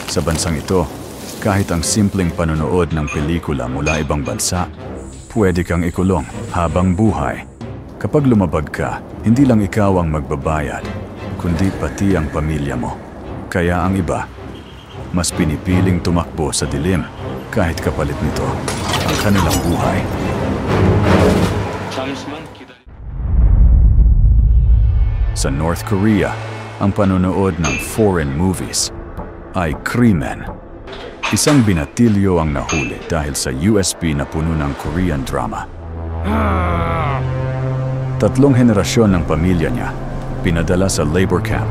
Sa bansang ito, kahit ang simpleng panonood ng pelikula mula ibang bansa, pwede kang ikulong habang buhay. Kapag lumabag ka, hindi lang ikaw ang magbabayad, kundi pati ang pamilya mo. Kaya ang iba, mas pinipiling tumakbo sa dilim kahit kapalit nito ang kanilang buhay. Sa North Korea, ang panonood ng foreign movies ay krimen. Isang binatilyo ang nahuli dahil sa USB na puno ng Korean drama. 3 henerasyon ng pamilya niya pinadala sa labor camp.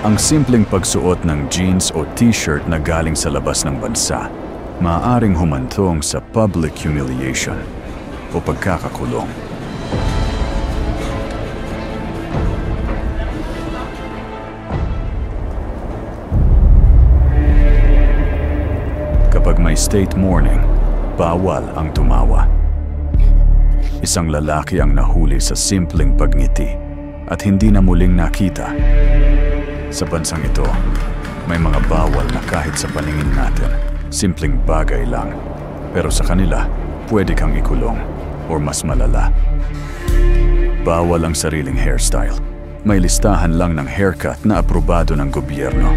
Ang simpleng pagsuot ng jeans o t-shirt na galing sa labas ng bansa, maaaring humantong sa public humiliation o pagkakakulong. Kapag may state mourning, bawal ang tumawa. Isang lalaki ang nahuli sa simpleng pagngiti at hindi na muling nakita. Sa bansang ito, may mga bawal na kahit sa paningin natin, simpleng bagay lang. Pero sa kanila, pwede kang ikulong o mas malala. Bawal ang sariling hairstyle. May listahan lang ng haircut na aprobado ng gobyerno.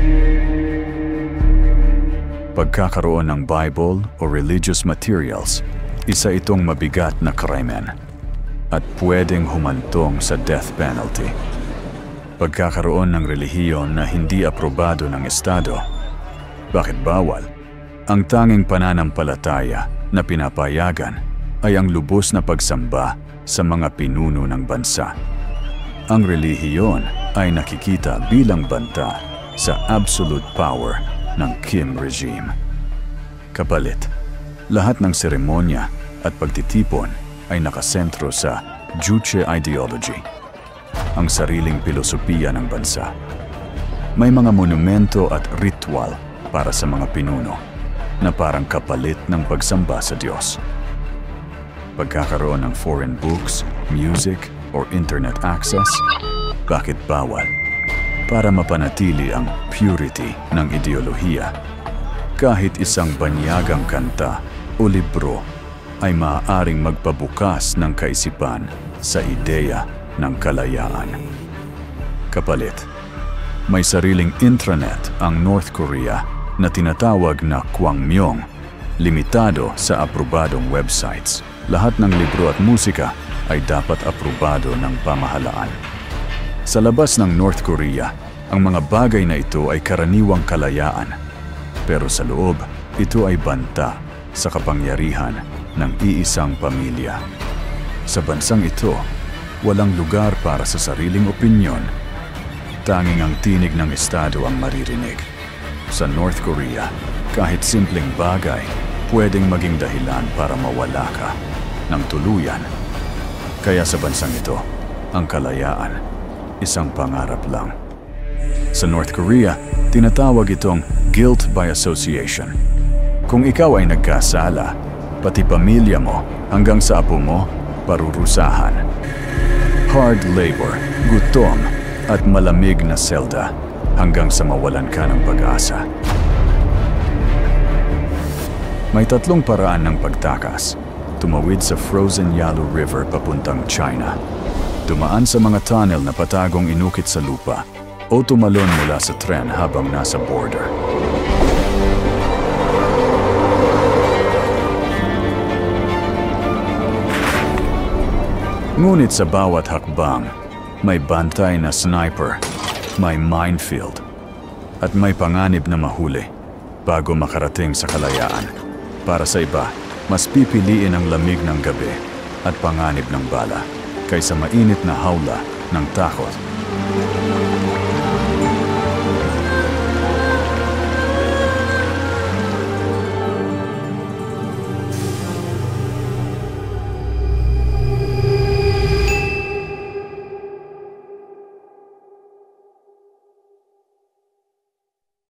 Pagkakaroon ng Bible o religious materials, isa itong mabigat na krimen at pwedeng humantong sa death penalty. Pagkakaroon ng relihiyon na hindi aprobado ng Estado. Bakit bawal? Ang tanging pananampalataya na pinapayagan ay ang lubos na pagsamba sa mga pinuno ng bansa. Ang relihiyon ay nakikita bilang banta sa absolute power ng Kim regime. Kapalit, lahat ng seremonya at pagtitipon ay nakasentro sa Juche ideology, ang sariling pilosopiya ng bansa. May mga monumento at ritual para sa mga pinuno na parang kapalit ng pagsamba sa Diyos. Pagkakaroon ng foreign books, music, or internet access, bakit bawal? Para mapanatili ang purity ng ideolohiya. Kahit isang banyagang kanta o libro ay maaaring magpabukas ng kaisipan sa ideya ng kalayaan. Kapalit, may sariling intranet ang North Korea na tinatawag na Kwangmyong, limitado sa aprobadong websites. Lahat ng libro at musika ay dapat aprobado ng pamahalaan. Sa labas ng North Korea, ang mga bagay na ito ay karaniwang kalayaan. Pero sa loob, ito ay banta sa kapangyarihan ng iisang pamilya. Sa bansang ito, walang lugar para sa sariling opinyon. Tanging ang tinig ng Estado ang maririnig. Sa North Korea, kahit simpleng bagay, pwedeng maging dahilan para mawala ka ng tuluyan. Kaya sa bansang ito, ang kalayaan, isang pangarap lang. Sa North Korea, tinatawag itong guilt by association. Kung ikaw ay nagkasala, pati pamilya mo hanggang sa apo mo, parurusahan. Hard labor, gutom, at malamig na selda hanggang sa mawalan ka ng pag-asa. May 3 paraan ng pagtakas. Tumawid sa frozen Yalu River papuntang China. Dumaan sa mga tunnel na patagong inukit sa lupa o tumalon mula sa tren habang nasa border. Ngunit sa bawat hakbang, may bantay na sniper, may minefield, at may panganib na mahuli bago makarating sa kalayaan. Para sa iba, mas pipiliin ang lamig ng gabi at panganib ng bala kaysa mainit na hawla ng takot.